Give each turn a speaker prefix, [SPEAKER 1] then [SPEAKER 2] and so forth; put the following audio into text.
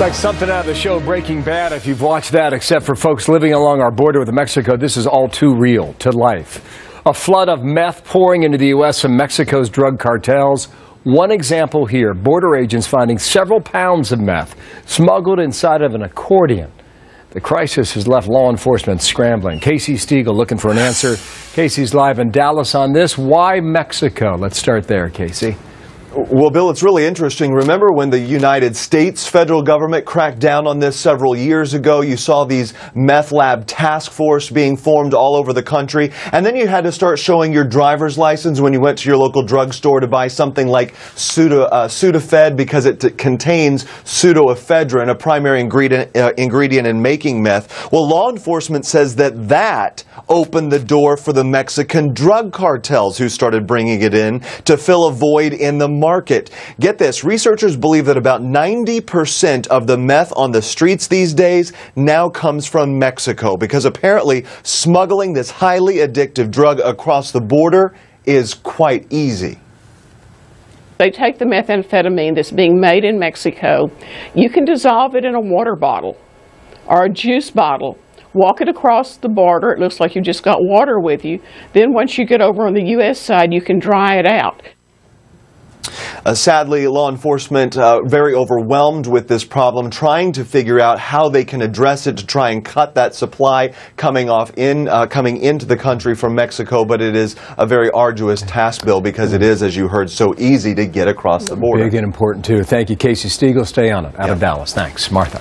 [SPEAKER 1] It's like something out of the show Breaking Bad if you've watched that, except for folks living along our border with Mexico. This is all too real to life. A flood of meth pouring into the U.S. from Mexico's drug cartels. One example here, border agents finding several pounds of meth smuggled inside of an accordion. The crisis has left law enforcement scrambling. Casey Stiegel looking for an answer. Casey's live in Dallas on this. Why Mexico? Let's start there, Casey.
[SPEAKER 2] Well, Bill, it's really interesting. Remember when the United States federal government cracked down on this several years ago? You saw these meth lab task force being formed all over the country. And then you had to start showing your driver's license when you went to your local drugstore to buy something like Sudafed because it contains pseudoephedrine, a primary ingredient in making meth. Well, law enforcement says that opened the door for the Mexican drug cartels who started bringing it in to fill a void in the market. Get this, researchers believe that about 90% of the meth on the streets these days now comes from Mexico because apparently smuggling this highly addictive drug across the border is quite easy.
[SPEAKER 3] They take the methamphetamine that's being made in Mexico. You can dissolve it in a water bottle or a juice bottle. Walk it across the border. It looks like you just got water with you. Then once you get over on the U.S. side, you can dry it out.
[SPEAKER 2] Sadly, law enforcement very overwhelmed with this problem, trying to figure out how they can address it to try and cut that supply coming into the country from Mexico. But it is a very arduous task, Bill, because it is, as you heard, so easy to get across the border.
[SPEAKER 1] Big and important, too. Thank you, Casey Stiegel. Stay on it. Out of Dallas. Thanks. Martha.